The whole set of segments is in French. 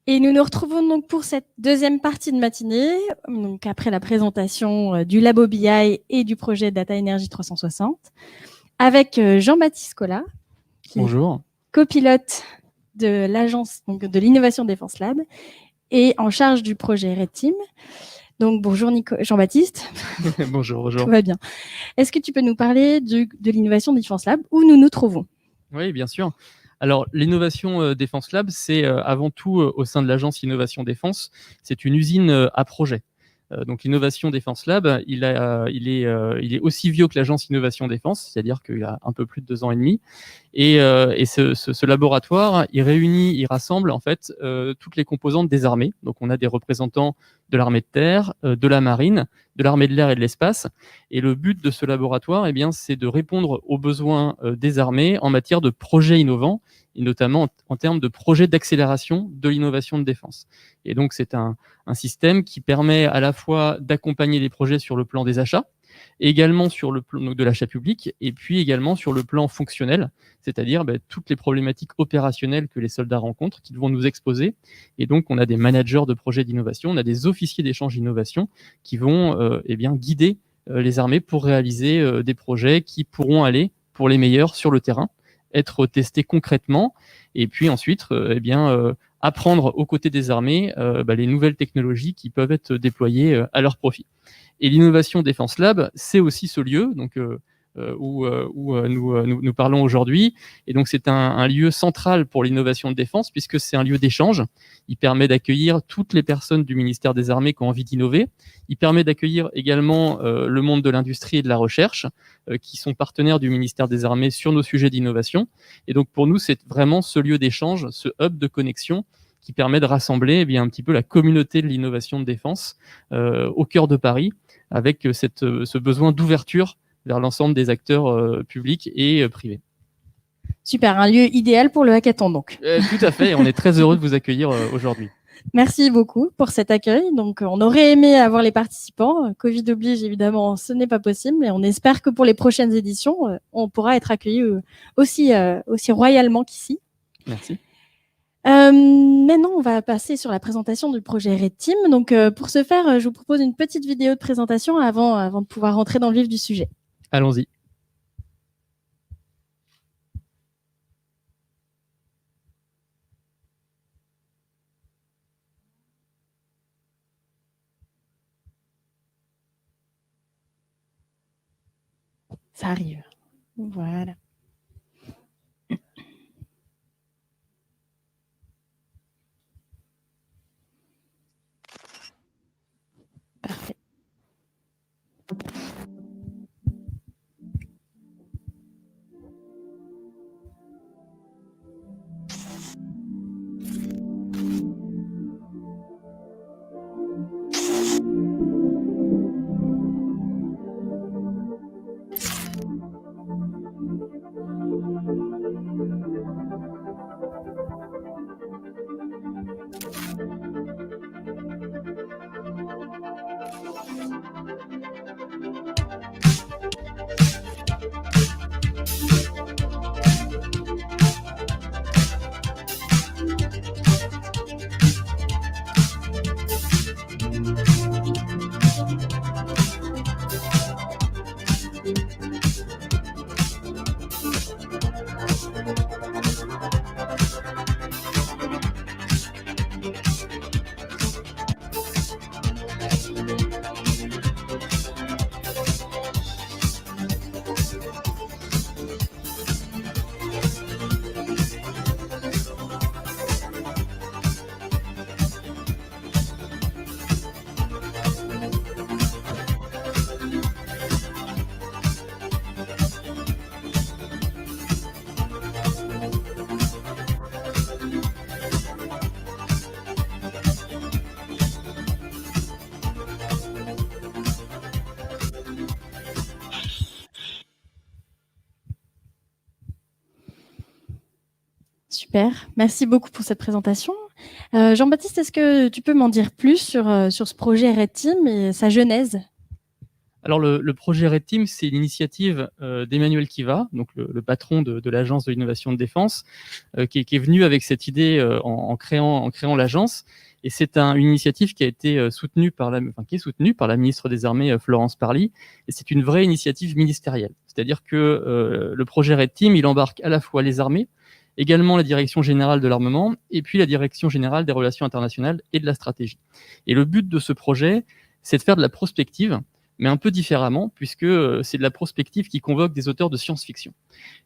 Et nous nous retrouvons donc pour cette deuxième partie de matinée, donc après la présentation du Labo BI et du projet Data Energy 360, avec Jean-Baptiste Collat, qui Bonjour. est copilote de l'agence de l'innovation Défense Lab et en charge du projet Red Team. Donc bonjour Jean-Baptiste. Bonjour, bonjour. Tout va bien. Est-ce que tu peux nous parler de l'innovation Défense Lab, où nous nous trouvons? Oui, bien sûr. Alors, l'innovation Défense Lab, c'est avant tout au sein de l'agence Innovation Défense, c'est une usine à projet. Donc, l'innovation Défense Lab, il est aussi vieux que l'agence Innovation Défense, c'est-à-dire qu'il a un peu plus de 2 ans et demi. Et ce laboratoire, il rassemble en fait toutes les composantes des armées. Donc, on a des représentants de l'armée de terre, de la marine, de l'armée de l'air et de l'espace. Et le but de ce laboratoire, eh bien, c'est de répondre aux besoins des armées en matière de projets innovants, et notamment en termes de projets d'accélération de l'innovation de défense. Et donc, c'est un système qui permet à la fois d'accompagner les projets sur le plan des achats, également sur le plan de l'achat public, et puis également sur le plan fonctionnel, c'est-à-dire toutes les problématiques opérationnelles que les soldats rencontrent, qu'ils vont nous exposer. Et donc, on a des managers de projets d'innovation, on a des officiers d'échange d'innovation qui vont guider les armées pour réaliser des projets qui pourront aller, pour les meilleurs, sur le terrain, être testés concrètement, et puis ensuite apprendre aux côtés des armées les nouvelles technologies qui peuvent être déployées à leur profit. Et l'innovation Défense Lab, c'est aussi ce lieu où nous parlons aujourd'hui. Et donc, c'est un lieu central pour l'innovation de défense, puisque c'est un lieu d'échange. Il permet d'accueillir toutes les personnes du ministère des Armées qui ont envie d'innover. Il permet d'accueillir également le monde de l'industrie et de la recherche, qui sont partenaires du ministère des Armées sur nos sujets d'innovation. Et donc, pour nous, c'est vraiment ce lieu d'échange, ce hub de connexion qui permet de rassembler un petit peu la communauté de l'innovation de défense au cœur de Paris, avec ce besoin d'ouverture vers l'ensemble des acteurs publics et privés. Super, un lieu idéal pour le hackathon donc. Tout à fait, on est très heureux de vous accueillir aujourd'hui. Merci beaucoup pour cet accueil. Donc, on aurait aimé avoir les participants. Covid oblige, évidemment, ce n'est pas possible. Mais on espère que pour les prochaines éditions, on pourra être accueillis aussi royalement qu'ici. Merci. Maintenant, on va passer sur la présentation du projet Red Team. Donc, pour ce faire, je vous propose une petite vidéo de présentation avant de pouvoir rentrer dans le vif du sujet. Allons-y. Ça arrive. Voilà. Parfait. Super, merci beaucoup pour cette présentation. Jean-Baptiste, est-ce que tu peux m'en dire plus sur ce projet Red Team et sa genèse? Alors le projet Red Team, c'est l'initiative d'Emmanuel Kiva, donc le patron de l'agence de l'innovation de défense, qui est venu avec cette idée en créant l'agence. Et c'est une initiative qui a été qui est soutenue par la ministre des Armées, Florence Parly. Et c'est une vraie initiative ministérielle. C'est-à-dire que le projet Red Team, il embarque à la fois les armées, également la Direction générale de l'armement, et puis la Direction générale des relations internationales et de la stratégie. Et le but de ce projet, c'est de faire de la prospective, mais un peu différemment, puisque c'est de la prospective qui convoque des auteurs de science-fiction.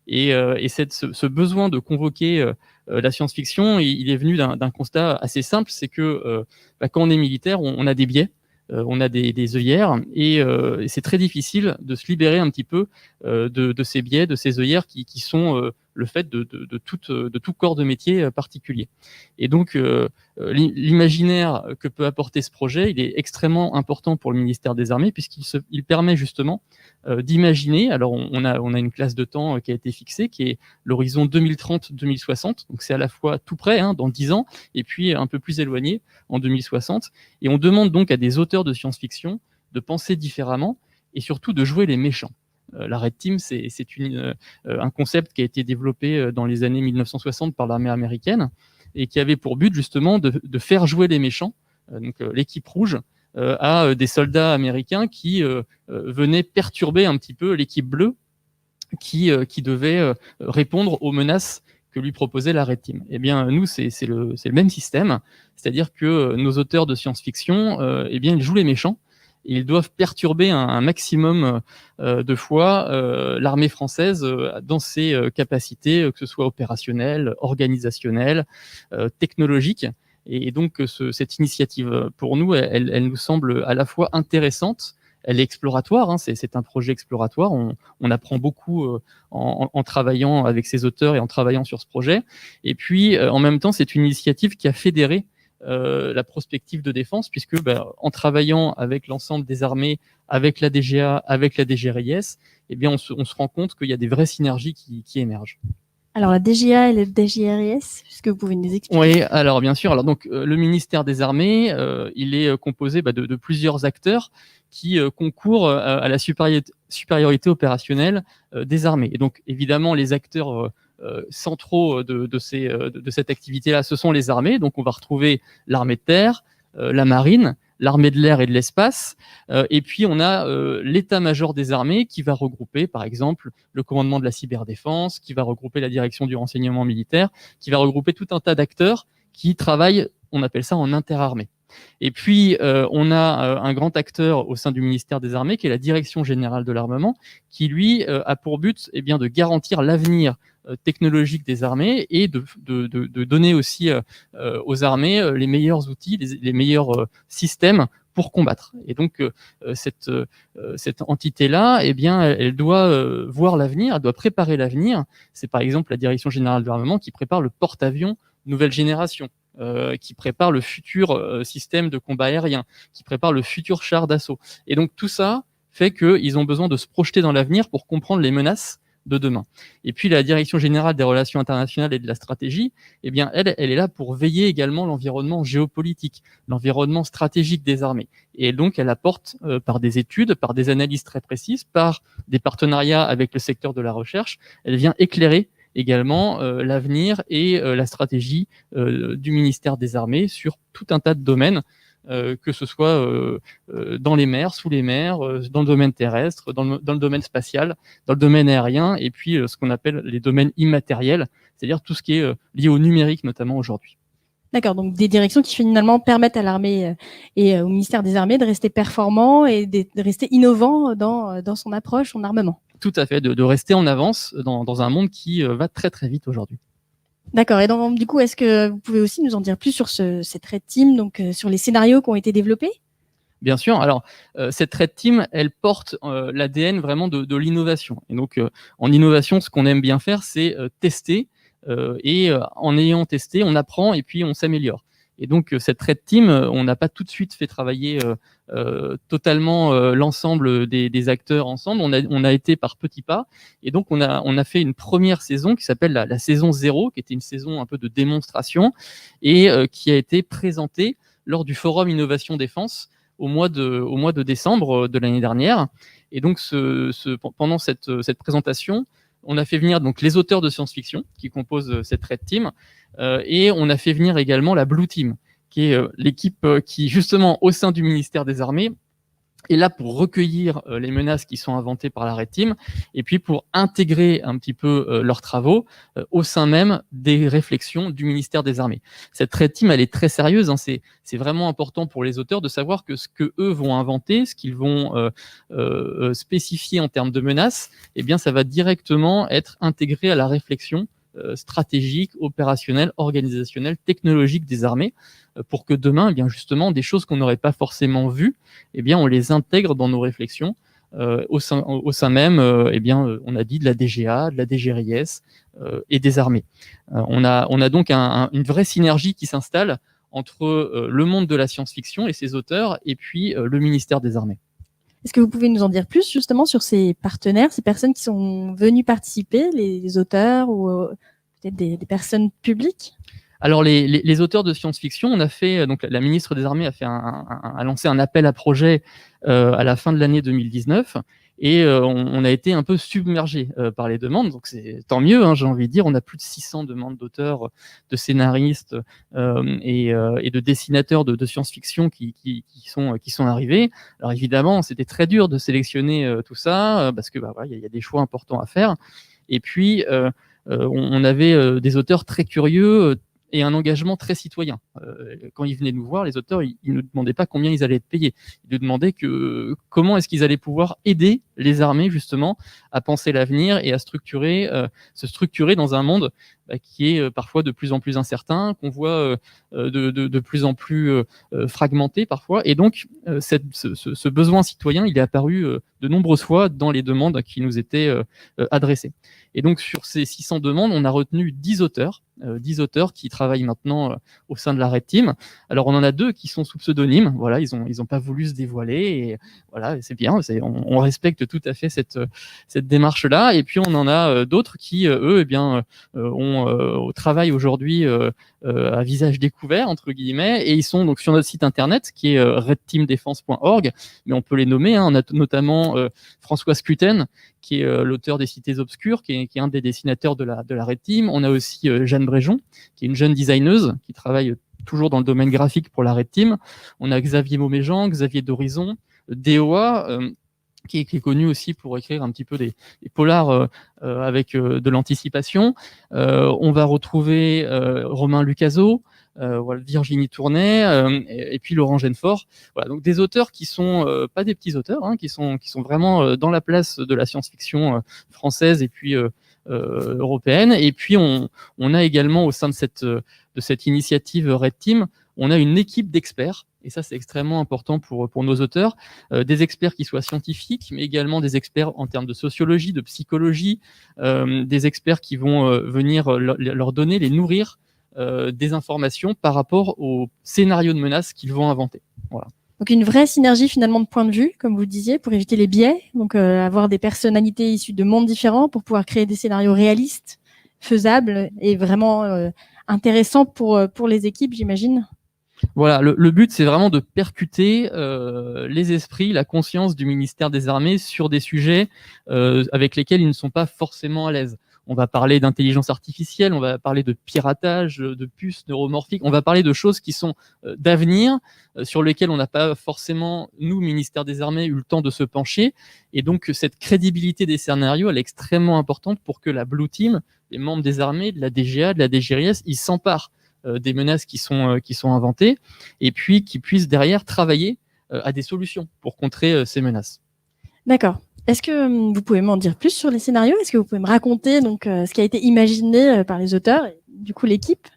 Et ce besoin de convoquer la science-fiction, il est venu d'un constat assez simple, c'est que quand on est militaire, on a des biais, on a des œillères, et c'est très difficile de se libérer un petit peu de ces biais, de ces œillères qui sont le fait de tout corps de métier particulier. Et donc, l'imaginaire que peut apporter ce projet, il est extrêmement important pour le ministère des Armées, puisqu'il permet justement d'imaginer. Alors, on a une classe de temps qui a été fixée, qui est l'horizon 2030-2060. Donc, c'est à la fois tout près, dans 10 ans, et puis un peu plus éloigné, en 2060. Et on demande donc à des auteurs de science-fiction de penser différemment et surtout de jouer les méchants. La Red Team, c'est un concept qui a été développé dans les années 1960 par l'armée américaine et qui avait pour but justement de faire jouer les méchants, donc l'équipe rouge, à des soldats américains qui venaient perturber un petit peu l'équipe bleue qui devait répondre aux menaces que lui proposait la Red Team. Eh bien, nous, c'est le même système, c'est-à-dire que nos auteurs de science-fiction, ils jouent les méchants. Et ils doivent perturber un maximum de fois l'armée française dans ses capacités, que ce soit opérationnelles, organisationnelles, technologiques. Et donc, cette initiative, pour nous, elle nous semble à la fois intéressante, elle est exploratoire, c'est un projet exploratoire, on apprend beaucoup en travaillant avec ces auteurs et en travaillant sur ce projet. Et puis, en même temps, c'est une initiative qui a fédéré la prospective de défense, puisque en travaillant avec l'ensemble des armées, avec la DGA, avec la DGRIS, on se rend compte qu'il y a des vraies synergies qui émergent. Alors la DGA et le DGRIS, est-ce que vous pouvez nous expliquer? Oui, alors bien sûr. Alors donc le ministère des Armées, il est composé de plusieurs acteurs qui concourent à la supériorité opérationnelle des armées. Et donc évidemment les acteurs centraux de cette activité-là, ce sont les armées. Donc on va retrouver l'armée de terre, la marine, l'armée de l'air et de l'espace, et puis on a l'état-major des armées qui va regrouper par exemple le commandement de la cyberdéfense, qui va regrouper la direction du renseignement militaire, qui va regrouper tout un tas d'acteurs qui travaillent, on appelle ça en interarmée. Et puis, on a un grand acteur au sein du ministère des Armées, qui est la Direction générale de l'armement, qui, lui, a pour but de garantir l'avenir technologique des armées et de donner aussi aux armées les meilleurs outils, les meilleurs systèmes pour combattre. Et donc, cette entité-là, elle doit voir l'avenir, elle doit préparer l'avenir. C'est par exemple la Direction générale de l'armement qui prépare le porte-avions nouvelle génération. Qui prépare le futur système de combat aérien, qui prépare le futur char d'assaut. Et donc tout ça fait qu'ils ont besoin de se projeter dans l'avenir pour comprendre les menaces de demain. Et puis la Direction générale des relations internationales et de la stratégie, elle est là pour veiller également l'environnement géopolitique, l'environnement stratégique des armées. Et donc elle apporte par des études, par des analyses très précises, par des partenariats avec le secteur de la recherche, elle vient éclairer également l'avenir et la stratégie du ministère des Armées sur tout un tas de domaines, que ce soit dans les mers, sous les mers, dans le domaine terrestre, dans le domaine spatial, dans le domaine aérien, et puis ce qu'on appelle les domaines immatériels, c'est-à-dire tout ce qui est lié au numérique notamment aujourd'hui. D'accord, donc des directions qui finalement permettent à l'armée et au ministère des Armées de rester performant et de rester innovant dans son approche, son armement. Tout à fait, de rester en avance dans un monde qui va très très vite aujourd'hui. D'accord, et donc du coup, est-ce que vous pouvez aussi nous en dire plus sur cette Red Team, donc sur les scénarios qui ont été développés? Bien sûr. Alors, cette Red Team, elle porte l'ADN vraiment de l'innovation. Et donc, en innovation, ce qu'on aime bien faire, c'est tester. Et en ayant testé, on apprend et puis on s'améliore. Et donc, cette Red Team, on n'a pas tout de suite fait travailler totalement l'ensemble des acteurs ensemble. On a été par petits pas. Et donc, on a fait une première saison qui s'appelle la saison 0, qui était une saison un peu de démonstration et qui a été présentée lors du Forum Innovation Défense au mois de décembre de l'année dernière. Et donc, pendant cette présentation, on a fait venir donc les auteurs de science-fiction qui composent cette Red Team, et on a fait venir également la Blue Team, qui est l'équipe qui, justement, au sein du ministère des Armées, est là pour recueillir les menaces qui sont inventées par la Red Team, et puis pour intégrer un petit peu leurs travaux au sein même des réflexions du ministère des Armées. Cette Red Team, elle est très sérieuse, hein, c'est vraiment important pour les auteurs de savoir que ce que eux vont inventer, ce qu'ils vont spécifier en termes de menaces, eh bien, ça va directement être intégré à la réflexion stratégique, opérationnelle, organisationnelle, technologique des armées, pour que demain, eh bien justement, des choses qu'on n'aurait pas forcément vues, eh bien, on les intègre dans nos réflexions. Au sein même, eh bien, on a dit de la DGA, de la DGRIS et des armées. On a donc une vraie synergie qui s'installe entre le monde de la science-fiction et ses auteurs, et puis le ministère des Armées. Est-ce que vous pouvez nous en dire plus justement sur ces partenaires, ces personnes qui sont venues participer, les auteurs ou peut-être des personnes publiques? Alors les auteurs de science-fiction, on a fait, donc la ministre des Armées a lancé un appel à projet à la fin de l'année 2019, et on a été un peu submergé par les demandes, donc c'est tant mieux, hein, j'ai envie de dire. On a plus de 600 demandes d'auteurs, de scénaristes et de dessinateurs de science-fiction qui sont arrivés. Alors évidemment, c'était très dur de sélectionner tout ça parce que voilà, y a des choix importants à faire. Et puis on avait des auteurs très curieux et un engagement très citoyen. Quand ils venaient nous voir, les auteurs, ils ne nous demandaient pas combien ils allaient être payés. Ils nous demandaient comment est-ce qu'ils allaient pouvoir aider les armées, justement, à penser l'avenir et à se structurer dans un monde qui est parfois de plus en plus incertain, qu'on voit de plus en plus fragmenté parfois. Et donc, ce besoin citoyen, il est apparu de nombreuses fois dans les demandes qui nous étaient adressées. Et donc, sur ces 600 demandes, on a retenu 10 auteurs qui travaillent maintenant au sein de la Red Team. Alors, on en a 2 qui sont sous pseudonyme. Voilà, ils ont pas voulu se dévoiler. Et voilà, c'est bien. On respecte tout à fait cette démarche-là. Et puis, on en a d'autres qui, eux, eh bien, au travail aujourd'hui à visage découvert, entre guillemets, et ils sont donc sur notre site internet qui est redteamdefense.org, mais on peut les nommer, hein. On a notamment Françoise Cuten, qui est l'auteur des Cités Obscures, qui est un des dessinateurs de la Red Team. On a aussi Jeanne Bréjon, qui est une jeune designeuse qui travaille toujours dans le domaine graphique pour la Red Team. On a Xavier Mauméjean, Xavier d'Horizon, DOA, qui est connu aussi pour écrire un petit peu des polars avec de l'anticipation. On va retrouver Romain Lucaso, voilà, Virginie Tournay, et puis Laurent Genefort. Voilà, donc des auteurs qui sont pas des petits auteurs, hein, qui sont vraiment dans la place de la science-fiction française et puis européenne. Et puis on a également au sein de cette initiative Red Team, on a une équipe d'experts. Et ça, c'est extrêmement important pour nos auteurs, des experts qui soient scientifiques, mais également des experts en termes de sociologie, de psychologie, des experts qui vont venir leur donner, les nourrir des informations par rapport aux scénarios de menaces qu'ils vont inventer. Voilà. Donc une vraie synergie finalement de points de vue, comme vous le disiez, pour éviter les biais, donc avoir des personnalités issues de mondes différents pour pouvoir créer des scénarios réalistes, faisables et vraiment intéressants pour les équipes, j'imagine. Voilà, le but, c'est vraiment de percuter les esprits, la conscience du ministère des Armées sur des sujets avec lesquels ils ne sont pas forcément à l'aise. On va parler d'intelligence artificielle, on va parler de piratage, de puces neuromorphiques, on va parler de choses qui sont d'avenir, sur lesquelles on n'a pas forcément, nous, ministère des Armées, eu le temps de se pencher. Et donc, cette crédibilité des scénarios, elle est extrêmement importante pour que la Blue Team, les membres des armées, de la DGA, de la DGRIS, ils s'emparent des menaces qui sont inventées, et puis qui puissent derrière travailler à des solutions pour contrer ces menaces. D'accord. Est-ce que vous pouvez m'en dire plus sur les scénarios? Est-ce que vous pouvez me raconter donc ce qui a été imaginé par les auteurs et du coup l'équipe?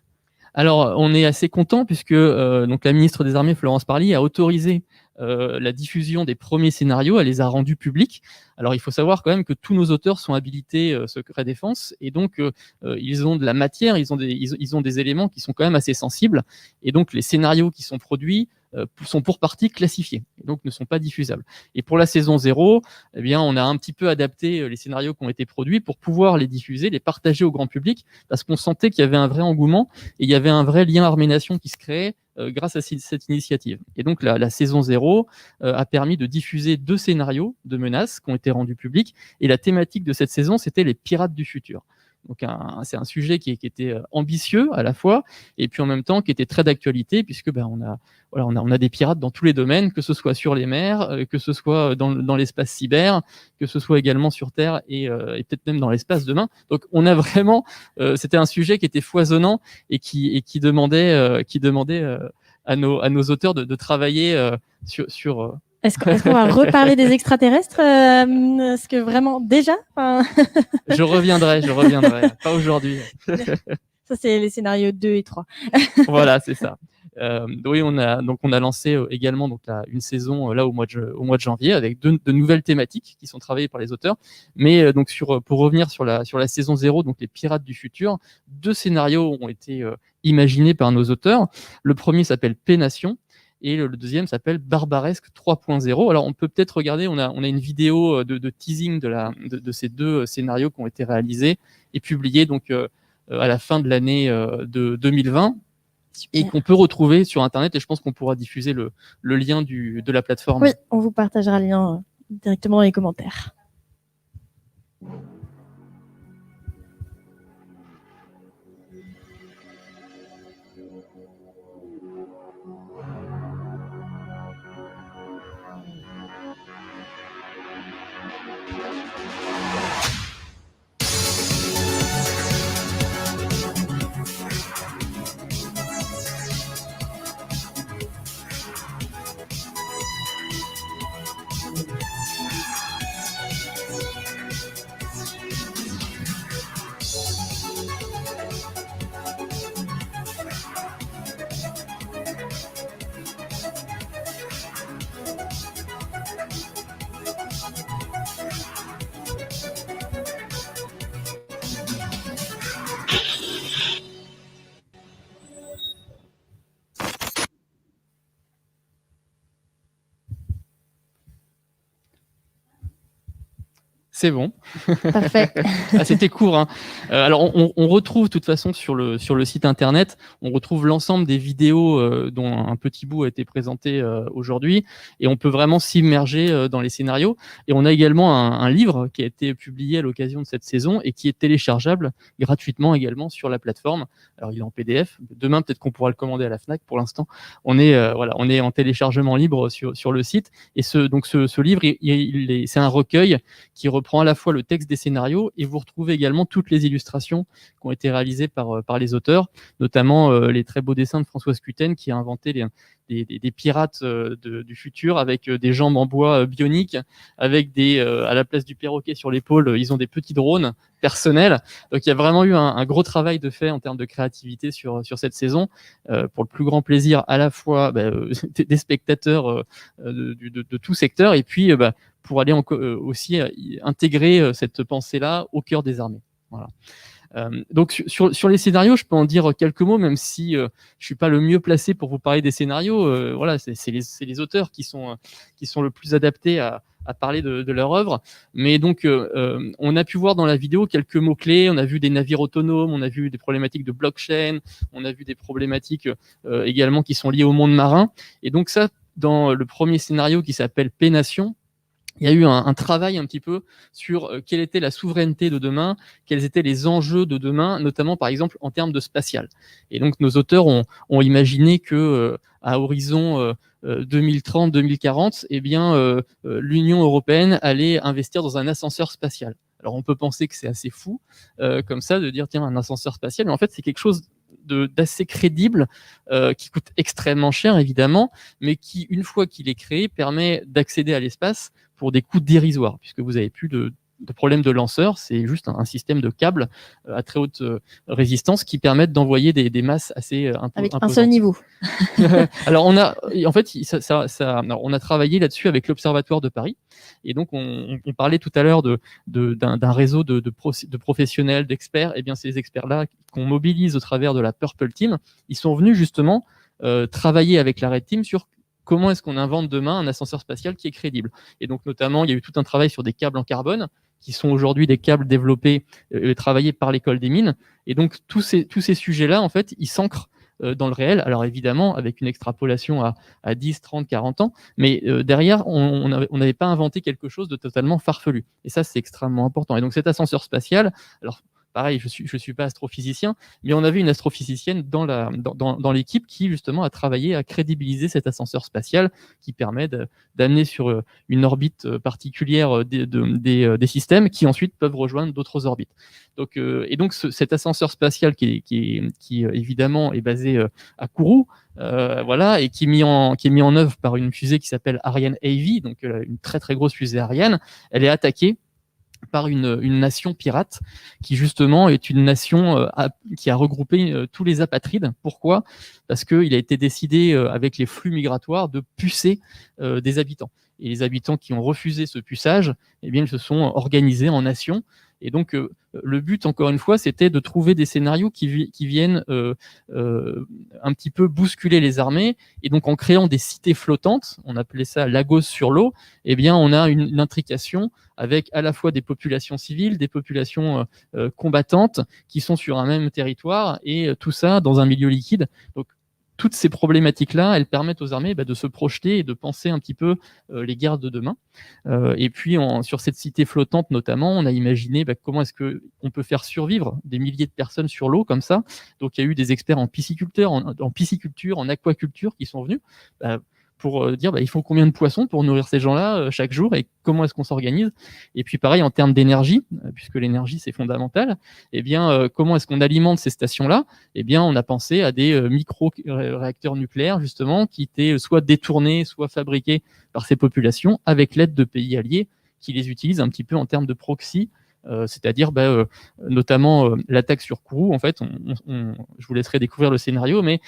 Alors, on est assez content puisque donc la ministre des Armées, Florence Parly, a autorisé la diffusion des premiers scénarios, elle les a rendus publics. Alors, il faut savoir quand même que tous nos auteurs sont habilités secret défense, et donc ils ont de la matière, ils ont des éléments qui sont quand même assez sensibles, et donc les scénarios qui sont produits sont pour partie classifiés, et donc ne sont pas diffusables. Et pour la saison 0, eh bien, on a un petit peu adapté les scénarios qui ont été produits pour pouvoir les diffuser, les partager au grand public, parce qu'on sentait qu'il y avait un vrai engouement, et il y avait un vrai lien armée-nation qui se créait grâce à cette initiative. Et donc la saison 0 a permis de diffuser 2 scénarios de menaces qui ont été rendus publics. Et la thématique de cette saison, c'était les pirates du futur. Donc c'est un sujet qui était ambitieux à la fois, et puis en même temps qui était très d'actualité, puisque on a des pirates dans tous les domaines, que ce soit sur les mers, que ce soit dans l'espace cyber, que ce soit également sur Terre et peut-être même dans l'espace demain. Donc on a vraiment, c'était un sujet qui était foisonnant et qui demandait à nos auteurs de travailler sur Est-ce qu'on va reparler des extraterrestres Est-ce que vraiment déjà Je reviendrai, pas aujourd'hui. Ça, c'est les scénarios 2 et 3. Voilà, c'est ça. Oui, on a lancé également une saison là au mois de janvier avec de nouvelles thématiques qui sont travaillées par les auteurs. Mais pour revenir sur la saison 0, donc les pirates du futur, 2 scénarios ont été imaginés par nos auteurs. Le premier s'appelle P-Nation. Et le deuxième s'appelle Barbaresque 3.0. Alors on peut peut-être regarder, on a une vidéo de teasing de ces 2 scénarios qui ont été réalisés et publiés donc à la fin de l'année de 2020. Super. Et qu'on peut retrouver sur Internet, et je pense qu'on pourra diffuser le lien de la plateforme. Oui, on vous partagera le lien directement dans les commentaires. C'est bon. Parfait. C'était court, hein. Alors, on retrouve de toute façon sur le site internet, on retrouve l'ensemble des vidéos dont un petit bout a été présenté aujourd'hui, et on peut vraiment s'immerger dans les scénarios. Et on a également un livre qui a été publié à l'occasion de cette saison et qui est téléchargeable gratuitement également sur la plateforme. Alors, il est en PDF. Demain, peut-être qu'on pourra le commander à la Fnac. Pour l'instant, on est en téléchargement libre sur le site. Et ce livre, c'est un recueil qui reprend à la fois le texte des scénarios, et vous retrouvez également toutes les illustrations qui ont été réalisées par les auteurs, notamment les très beaux dessins de Françoise Cuten qui a inventé des pirates du futur avec des jambes en bois bioniques, avec à la place du perroquet sur l'épaule, ils ont des petits drones personnels. Donc il y a vraiment eu un gros travail de fait en termes de créativité sur cette saison, pour le plus grand plaisir à la fois des spectateurs de tout secteur, et puis pour aller aussi intégrer cette pensée-là au cœur des armées. Voilà. Donc sur les scénarios, je peux en dire quelques mots, même si je suis pas le mieux placé pour vous parler des scénarios. Voilà, c'est les auteurs qui sont le plus adaptés à parler de leur œuvre. Mais donc, on a pu voir dans la vidéo quelques mots-clés. On a vu des navires autonomes, on a vu des problématiques de blockchain, on a vu des problématiques également qui sont liées au monde marin. Et donc ça, dans le premier scénario qui s'appelle P-Nation, il y a eu un travail un petit peu sur quelle était la souveraineté de demain, quels étaient les enjeux de demain, notamment par exemple en termes de spatial. Et donc nos auteurs ont imaginé que à horizon 2030-2040, eh bien l'Union européenne allait investir dans un ascenseur spatial. Alors on peut penser que c'est assez fou comme ça de dire tiens, un ascenseur spatial, mais en fait c'est quelque chose d'assez crédible, qui coûte extrêmement cher évidemment, mais qui, une fois qu'il est créé, permet d'accéder à l'espace pour des coûts dérisoires, puisque vous n'avez plus de problème de lanceur, c'est juste un système de câbles à très haute résistance qui permettent d'envoyer des masses assez imposantes. Avec un seul niveau. Alors on a travaillé là-dessus avec l'Observatoire de Paris, et donc on parlait tout à l'heure d'un réseau de professionnels, d'experts. Et bien ces experts-là qu'on mobilise au travers de la Purple Team, ils sont venus justement travailler avec la Red Team sur comment est-ce qu'on invente demain un ascenseur spatial qui est crédible. Et donc notamment, il y a eu tout un travail sur des câbles en carbone, qui sont aujourd'hui des câbles développés et travaillés par l'école des mines. Et donc tous ces sujets-là, en fait, ils s'ancrent dans le réel. Alors évidemment, avec une extrapolation à 10, 30, 40 ans, mais derrière, on n'avait pas inventé quelque chose de totalement farfelu. Et ça, c'est extrêmement important. Et donc cet ascenseur spatial, alors pareil, je suis pas astrophysicien, mais on avait une astrophysicienne dans l'équipe qui justement a travaillé à crédibiliser cet ascenseur spatial qui permet d'amener sur une orbite particulière des systèmes qui ensuite peuvent rejoindre d'autres orbites. Donc, cet ascenseur spatial qui évidemment est basé à Kourou, voilà, et qui est mis en œuvre par une fusée qui s'appelle Ariane AV, donc une très très grosse fusée Ariane. Elle est attaquée par une nation pirate qui justement est une nation qui a regroupé tous les apatrides. Pourquoi ? Parce qu'il a été décidé avec les flux migratoires de pucer des habitants. Et les habitants qui ont refusé ce puçage, eh bien, ils se sont organisés en nations. Et donc, le but, encore une fois, c'était de trouver des scénarios qui viennent un petit peu bousculer les armées. Et donc, en créant des cités flottantes, on appelait ça Lagos sur l'eau, eh bien, on a une intrication avec à la fois des populations civiles, des populations combattantes qui sont sur un même territoire, et tout ça dans un milieu liquide. Donc, toutes ces problématiques-là, elles permettent aux armées de se projeter et de penser un petit peu les guerres de demain. Et puis, sur cette cité flottante notamment, on a imaginé comment est-ce qu'on peut faire survivre des milliers de personnes sur l'eau comme ça. Donc, il y a eu des experts en pisciculture, en aquaculture qui sont venus pour dire il faut combien de poissons pour nourrir ces gens-là chaque jour et comment est-ce qu'on s'organise. Et puis pareil en termes d'énergie, puisque l'énergie c'est fondamental, eh bien comment est-ce qu'on alimente ces stations-là ? Eh bien on a pensé à des micro-réacteurs nucléaires justement qui étaient soit détournés, soit fabriqués par ces populations avec l'aide de pays alliés qui les utilisent un petit peu en termes de proxy. C'est-à-dire notamment l'attaque sur Kourou. En fait, je vous laisserai découvrir le scénario, mais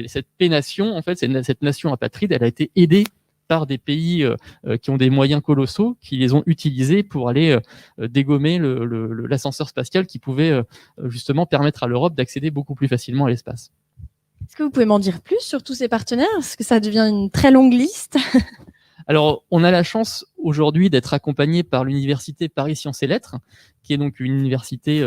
cette P-nation, en fait, cette nation apatride, elle a été aidée par des pays qui ont des moyens colossaux, qui les ont utilisés pour aller dégommer l'ascenseur spatial qui pouvait justement permettre à l'Europe d'accéder beaucoup plus facilement à l'espace. Est-ce que vous pouvez m'en dire plus sur tous ces partenaires ? Est-ce que ça devient une très longue liste ? Alors, on a la chance aujourd'hui d'être accompagné par l'université Paris Sciences et Lettres, qui est donc une université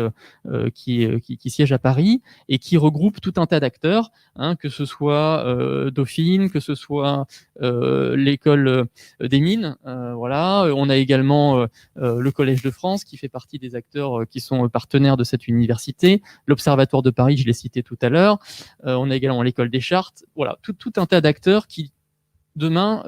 qui siège à Paris et qui regroupe tout un tas d'acteurs, que ce soit Dauphine, que ce soit l'école des mines. Voilà. On a également le Collège de France qui fait partie des acteurs qui sont partenaires de cette université, l'Observatoire de Paris, je l'ai cité tout à l'heure. On a également l'école des Chartes. Voilà, tout un tas d'acteurs qui demain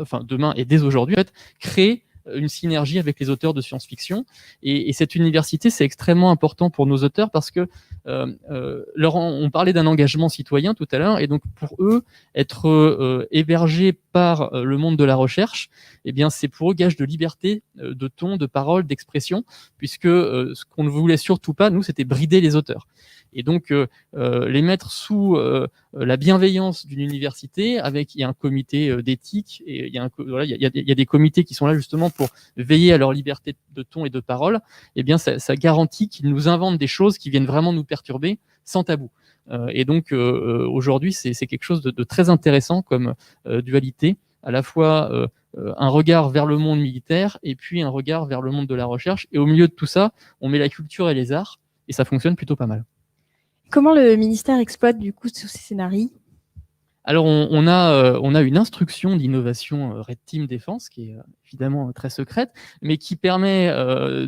et dès aujourd'hui, en fait, créer une synergie avec les auteurs de science-fiction. Et cette université, c'est extrêmement important pour nos auteurs parce que on parlait d'un engagement citoyen tout à l'heure, et donc pour eux, être hébergés par le monde de la recherche, eh bien, c'est pour eux gage de liberté, de ton, de parole, d'expression, puisque ce qu'on ne voulait surtout pas, nous, c'était brider les auteurs. Et donc, les mettre sous la bienveillance d'une université, il y a un comité d'éthique, et il y a des comités qui sont là justement pour veiller à leur liberté de ton et de parole, eh bien, ça garantit qu'ils nous inventent des choses qui viennent vraiment nous perturber sans tabou. Et donc, aujourd'hui, c'est quelque chose de très intéressant comme dualité, à la fois un regard vers le monde militaire et puis un regard vers le monde de la recherche. Et au milieu de tout ça, on met la culture et les arts, et ça fonctionne plutôt pas mal. Comment le ministère exploite du coup tous ces scénarios ? Alors, on a une instruction d'innovation Red Team Défense qui est évidemment très secrète, mais qui permet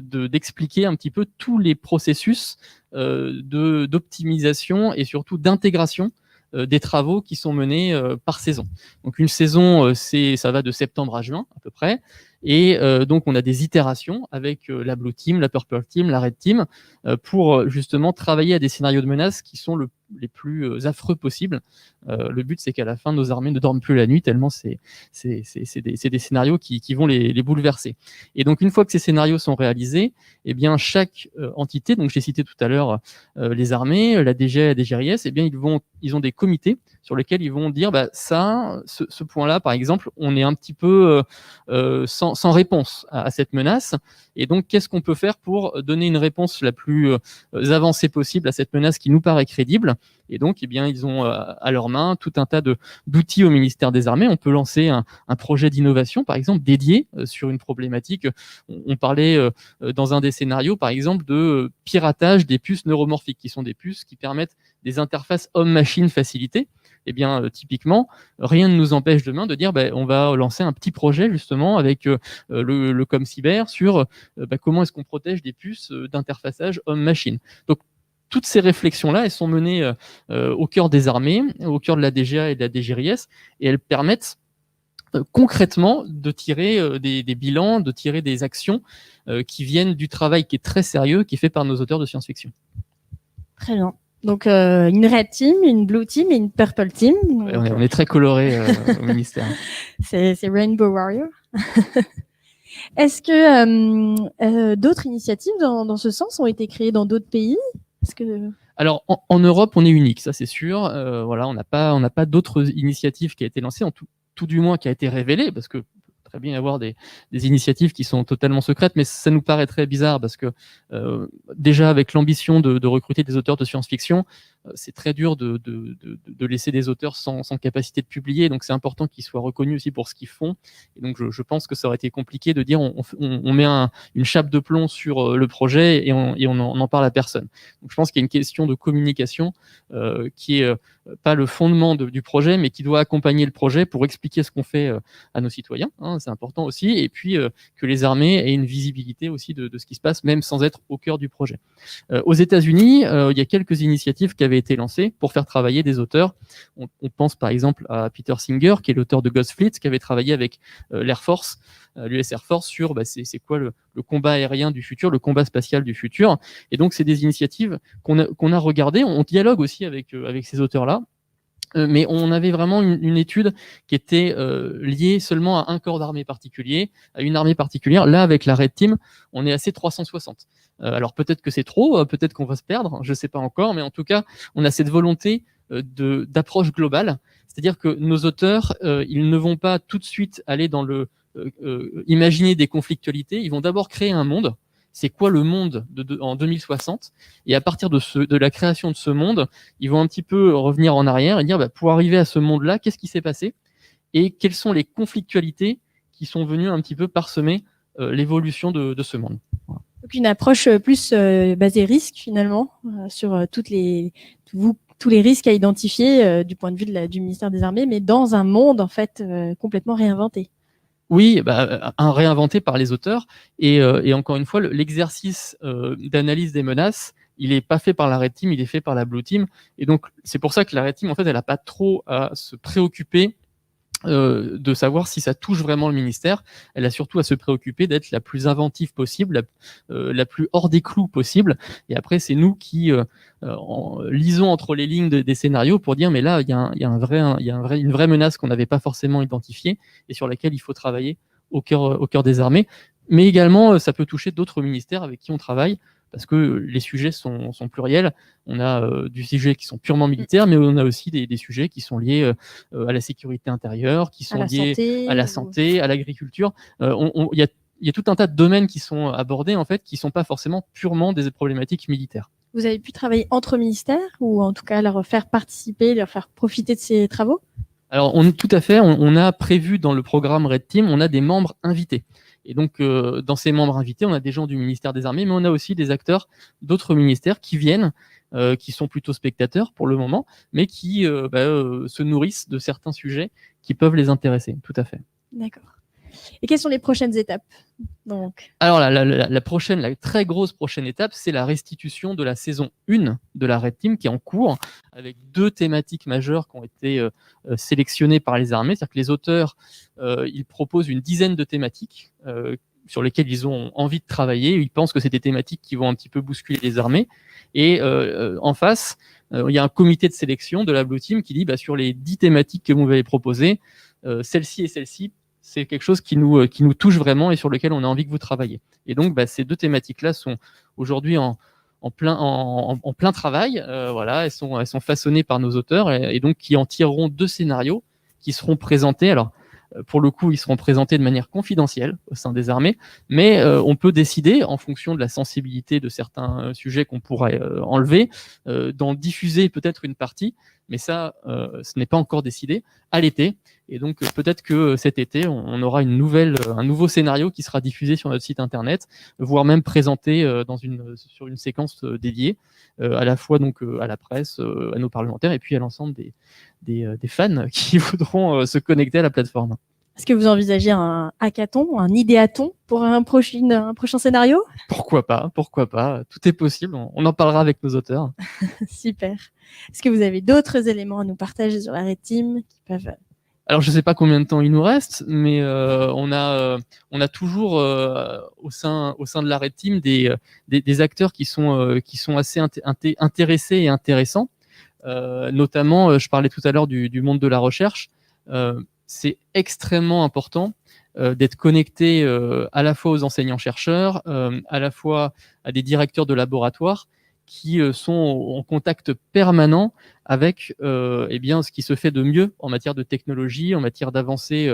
d'expliquer un petit peu tous les processus d'optimisation et surtout d'intégration des travaux qui sont menés par saison. Donc, une saison, ça va de septembre à juin à peu près. Et donc, on a des itérations avec la Blue Team, la Purple Team, la Red Team, pour justement travailler à des scénarios de menaces qui sont les plus affreux possibles. Le but, c'est qu'à la fin, nos armées ne dorment plus la nuit, tellement c'est des scénarios qui vont les bouleverser. Et donc, une fois que ces scénarios sont réalisés, eh bien, chaque entité, donc j'ai cité tout à l'heure les armées, la DG, la DGRIS, eh bien, ils ont des comités sur lesquels ils vont dire, ce point-là, par exemple, on est un petit peu sans réponse à cette menace. Et donc, qu'est-ce qu'on peut faire pour donner une réponse la plus avancée possible à cette menace qui nous paraît crédible ? Et donc, ils ont à leur main tout un tas d'outils au ministère des Armées. On peut lancer un projet d'innovation, par exemple, dédié sur une problématique. On parlait dans un des scénarios, par exemple, de piratage des puces neuromorphiques, qui sont des puces qui permettent des interfaces homme-machine facilitées. Typiquement, rien ne nous empêche demain de dire on va lancer un petit projet justement avec le ComCyber sur comment est-ce qu'on protège des puces d'interfaçage homme-machine. Donc, toutes ces réflexions-là, elles sont menées au cœur des armées, au cœur de la DGA et de la DGRIS, et elles permettent concrètement de tirer des bilans, de tirer des actions qui viennent du travail qui est très sérieux, qui est fait par nos auteurs de science-fiction. Très bien. Donc, une Red Team, une Blue Team et une Purple Team. Ouais, on est très coloré au ministère. C'est Rainbow Warrior. Est-ce que d'autres initiatives dans ce sens ont été créées dans d'autres pays? Alors, en Europe, on est unique, ça c'est sûr. On n'a pas d'autres initiatives qui a été lancées, tout du moins qui a été révélée, parce que très bien y avoir des initiatives qui sont totalement secrètes, mais ça nous paraît très bizarre parce que déjà avec l'ambition de recruter des auteurs de science-fiction, c'est très dur de laisser des auteurs sans capacité de publier, donc c'est important qu'ils soient reconnus aussi pour ce qu'ils font. Et donc je pense que ça aurait été compliqué de dire on met une chape de plomb sur le projet et on n'en parle à personne. Donc je pense qu'il y a une question de communication qui est pas le fondement du projet, mais qui doit accompagner le projet pour expliquer ce qu'on fait à nos citoyens, c'est important aussi, et puis que les armées aient une visibilité aussi de ce qui se passe, même sans être au cœur du projet. Aux États-Unis, il y a quelques initiatives qui avaient été lancées pour faire travailler des auteurs. On pense par exemple à Peter Singer, qui est l'auteur de Ghost Fleet, qui avait travaillé avec l'Air Force, l'US Air Force, sur c'est quoi le combat aérien du futur, le combat spatial du futur. Et donc, c'est des initiatives qu'on a regardées. On dialogue aussi avec ces auteurs-là. Mais on avait vraiment une étude qui était liée seulement à un corps d'armée particulier, à une armée particulière. Là, avec la Red Team, on est assez 360. Alors peut-être que c'est trop, peut-être qu'on va se perdre, je ne sais pas encore, mais en tout cas, on a cette volonté d'approche globale. C'est-à-dire que nos auteurs, ils ne vont pas tout de suite aller dans imaginer des conflictualités, ils vont d'abord créer un monde. C'est quoi le monde en 2060? Et à partir de la création de ce monde, ils vont un petit peu revenir en arrière et dire, pour arriver à ce monde-là, qu'est-ce qui s'est passé? Et quelles sont les conflictualités qui sont venues un petit peu parsemer l'évolution de ce monde. Voilà. Donc une approche plus basée risque finalement, sur tous les risques à identifier du point de vue du ministère des Armées, mais dans un monde en fait complètement réinventé. Oui, un réinventé par les auteurs. Et encore une fois, l'exercice d'analyse des menaces, il n'est pas fait par la Red Team, il est fait par la Blue Team. Et donc, c'est pour ça que la Red Team, en fait, elle n'a pas trop à se préoccuper de savoir si ça touche vraiment le ministère. Elle a surtout à se préoccuper d'être la plus inventive possible, la plus hors des clous possible. Et après, c'est nous qui lisons entre les lignes des scénarios pour dire mais là, il y a une vraie menace qu'on n'avait pas forcément identifiée et sur laquelle il faut travailler au cœur des armées. Mais également, ça peut toucher d'autres ministères avec qui on travaille, parce que les sujets sont pluriels. On a du sujet qui sont purement militaires, mais on a aussi des sujets qui sont liés à la sécurité intérieure, qui sont liés à la santé, à l'agriculture. Il y a tout un tas de domaines qui sont abordés, en fait, qui ne sont pas forcément purement des problématiques militaires. Vous avez pu travailler entre ministères, ou en tout cas leur faire participer, leur faire profiter de ces travaux? Alors, tout à fait. On a prévu dans le programme Red Team, on a des membres invités. Et donc, dans ces membres invités, on a des gens du ministère des Armées, mais on a aussi des acteurs d'autres ministères qui viennent, qui sont plutôt spectateurs pour le moment, mais qui se nourrissent de certains sujets qui peuvent les intéresser. Tout à fait. D'accord. Et quelles sont les prochaines étapes donc? Alors, la très grosse prochaine étape, c'est la restitution de la saison 1 de la Red Team qui est en cours, avec 2 thématiques majeures qui ont été sélectionnées par les armées. C'est-à-dire que les auteurs, ils proposent une dizaine de thématiques sur lesquelles ils ont envie de travailler. Ils pensent que c'est des thématiques qui vont un petit peu bousculer les armées. Et en face, il y a un comité de sélection de la Blue Team qui dit sur les 10 thématiques que vous m'avez proposées, celle-ci et celle-ci, c'est quelque chose qui nous touche vraiment et sur lequel on a envie que vous travaillez. Et donc, ces 2 thématiques-là sont aujourd'hui en plein travail. Voilà, elles sont façonnées par nos auteurs et donc qui en tireront 2 scénarios qui seront présentés. Alors, pour le coup, ils seront présentés de manière confidentielle au sein des armées, mais on peut décider, en fonction de la sensibilité de certains sujets qu'on pourrait enlever, d'en diffuser peut-être une partie, mais ça, ce n'est pas encore décidé, à l'été. Et donc peut-être que cet été, on aura un nouveau scénario qui sera diffusé sur notre site internet, voire même présenté sur une séquence dédiée, à la fois donc à la presse, à nos parlementaires, et puis à l'ensemble des fans qui voudront se connecter à la plateforme. Est-ce que vous envisagez un hackathon, un idéathon pour un prochain scénario? Pourquoi pas, tout est possible, on en parlera avec nos auteurs. Super. Est-ce que vous avez d'autres éléments à nous partager sur la Red Team qui peuvent... Alors, je ne sais pas combien de temps il nous reste, mais on a toujours au sein de la Red Team des acteurs qui sont assez intéressés et intéressants. Notamment, je parlais tout à l'heure du monde de la recherche. C'est extrêmement important d'être connecté à la fois aux enseignants-chercheurs, à la fois à des directeurs de laboratoire qui sont en contact permanent avec ce qui se fait de mieux en matière de technologie, en matière d'avancées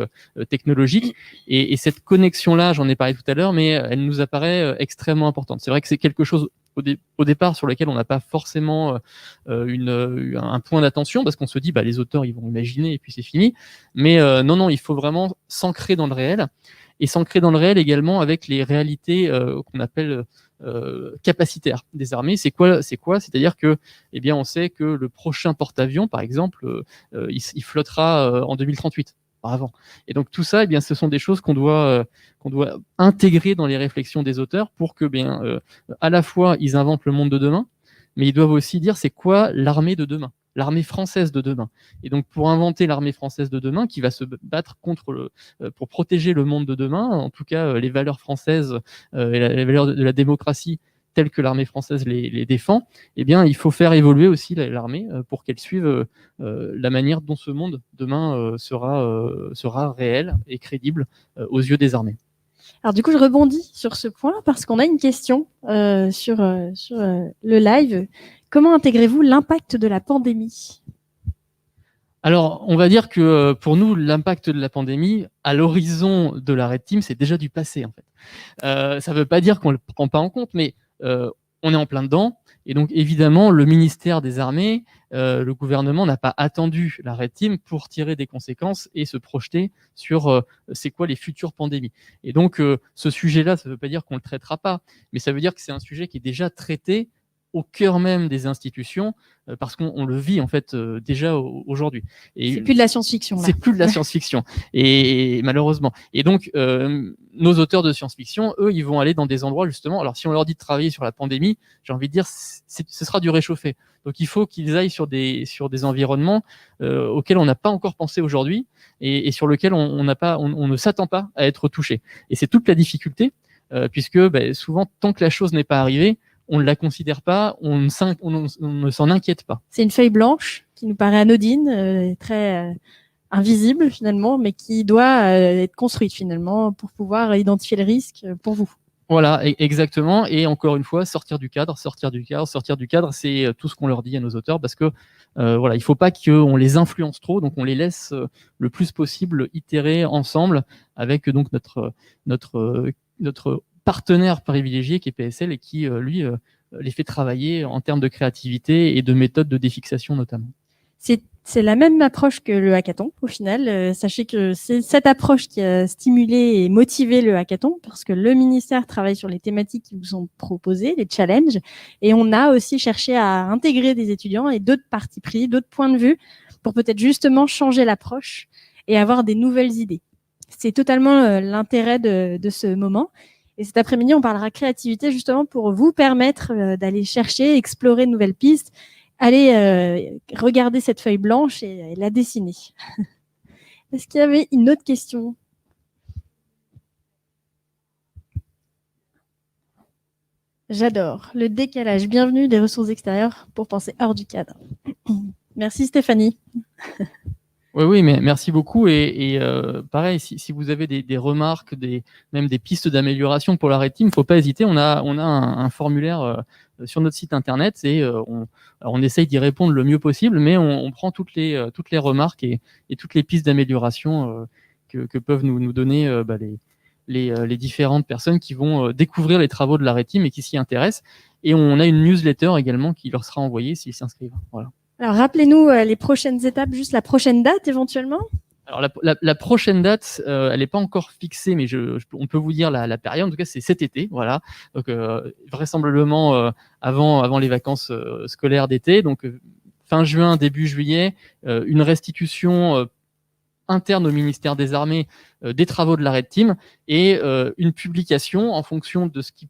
technologiques. Et cette connexion-là, j'en ai parlé tout à l'heure, mais elle nous apparaît extrêmement importante. C'est vrai que c'est quelque chose au départ sur lequel on n'a pas forcément un point d'attention, parce qu'on se dit les auteurs ils vont imaginer et puis c'est fini. Mais non, il faut vraiment s'ancrer dans le réel, et s'ancrer dans le réel également avec les réalités qu'on appelle capacitaire des armées. C'est quoi? C'est-à-dire que, on sait que le prochain porte-avions, par exemple, il flottera en 2038, pas avant. Et donc tout ça, ce sont des choses qu'on doit intégrer dans les réflexions des auteurs pour que, à la fois, ils inventent le monde de demain, mais ils doivent aussi dire c'est quoi l'armée de demain, l'armée française de demain. Et donc, pour inventer l'armée française de demain, qui va se battre pour protéger le monde de demain, en tout cas les valeurs françaises et les valeurs de la démocratie telles que l'armée française les défend, il faut faire évoluer aussi l'armée pour qu'elle suive la manière dont ce monde demain sera réel et crédible aux yeux des armées. Alors du coup, je rebondis sur ce point parce qu'on a une question sur le live. Comment intégrez-vous l'impact de la pandémie? Alors, on va dire que pour nous, l'impact de la pandémie, à l'horizon de la Red Team, c'est déjà du passé, en fait. Ça ne veut pas dire qu'on ne le prend pas en compte, mais on est en plein dedans. Et donc, évidemment, le ministère des Armées, le gouvernement n'a pas attendu la Red Team pour tirer des conséquences et se projeter sur c'est quoi les futures pandémies. Et donc, ce sujet-là, ça ne veut pas dire qu'on ne le traitera pas, mais ça veut dire que c'est un sujet qui est déjà traité au cœur même des institutions, parce qu'on le vit en fait déjà aujourd'hui. C'est plus de la science-fiction. C'est plus de la science-fiction, et malheureusement. Et donc, nos auteurs de science-fiction, eux, ils vont aller dans des endroits justement. Alors, si on leur dit de travailler sur la pandémie, j'ai envie de dire, ce sera du réchauffé. Donc, il faut qu'ils aillent sur des environnements auxquels on n'a pas encore pensé aujourd'hui, et sur lesquels on ne s'attend pas à être touché. Et c'est toute la difficulté, puisque souvent, tant que la chose n'est pas arrivée, on ne la considère pas, on ne s'en inquiète pas. C'est une feuille blanche qui nous paraît anodine, très invisible finalement, mais qui doit être construite finalement pour pouvoir identifier le risque pour vous. Voilà, exactement. Et encore une fois, sortir du cadre, c'est tout ce qu'on leur dit à nos auteurs, parce que il ne faut pas qu'on les influence trop, donc on les laisse le plus possible itérer ensemble avec donc notre partenaire privilégié qui est PSL, et qui, lui, les fait travailler en termes de créativité et de méthodes de défixation notamment. C'est la même approche que le hackathon, au final. Sachez que c'est cette approche qui a stimulé et motivé le hackathon, parce que le ministère travaille sur les thématiques qui vous sont proposées, les challenges, et on a aussi cherché à intégrer des étudiants et d'autres partis pris, d'autres points de vue, pour peut-être justement changer l'approche et avoir des nouvelles idées. C'est totalement l'intérêt de ce moment. Et cet après-midi, on parlera créativité justement pour vous permettre d'aller chercher, explorer de nouvelles pistes, aller regarder cette feuille blanche et la dessiner. Est-ce qu'il y avait une autre question? J'adore le décalage. Bienvenue des ressources extérieures pour penser hors du cadre. Merci Stéphanie. Oui, mais merci beaucoup. Et pareil, si vous avez des remarques, même des pistes d'amélioration pour la Red Team, il ne faut pas hésiter. On a un formulaire sur notre site internet, et on essaye d'y répondre le mieux possible, mais on prend toutes les remarques et toutes les pistes d'amélioration que peuvent nous donner les différentes personnes qui vont découvrir les travaux de la Red Team et qui s'y intéressent. Et on a une newsletter également qui leur sera envoyée s'ils s'inscrivent. Voilà. Alors, rappelez-nous les prochaines étapes, juste la prochaine date éventuellement. Alors, la prochaine date, elle n'est pas encore fixée, mais on peut vous dire la période. En tout cas, c'est cet été. Voilà. Donc, vraisemblablement avant les vacances scolaires d'été. Donc, fin juin, début juillet, une restitution interne au ministère des Armées des travaux de la Red Team et une publication en fonction de ce qui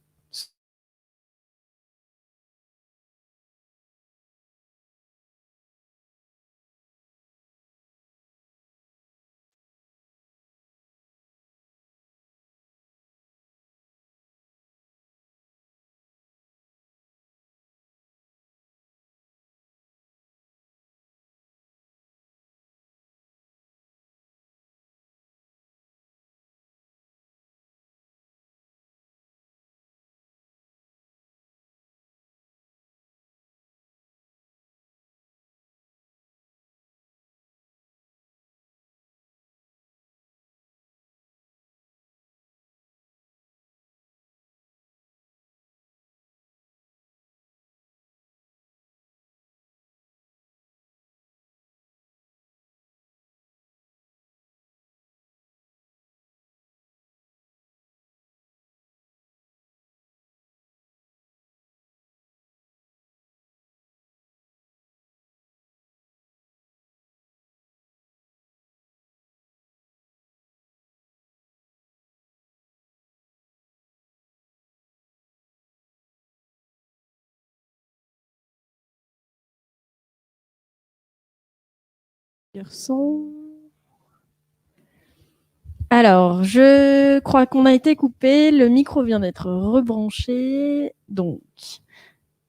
Alors, je crois qu'on a été coupé. Le micro vient d'être rebranché. Donc,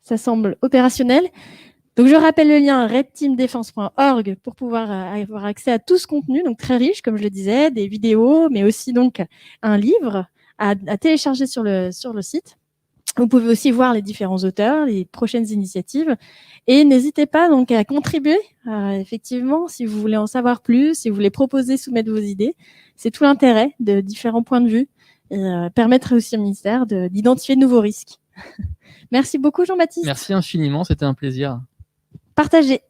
ça semble opérationnel. Donc, je rappelle le lien redteamdefense.org pour pouvoir avoir accès à tout ce contenu, donc très riche, comme je le disais, des vidéos, mais aussi donc un livre à télécharger sur le site. Vous pouvez aussi voir les différents auteurs, les prochaines initiatives. Et n'hésitez pas donc à contribuer, effectivement, si vous voulez en savoir plus, si vous voulez proposer, soumettre vos idées. C'est tout l'intérêt de différents points de vue et permettre aussi au ministère d'identifier de nouveaux risques. Merci beaucoup, Jean-Baptiste. Merci infiniment, c'était un plaisir. Partagez.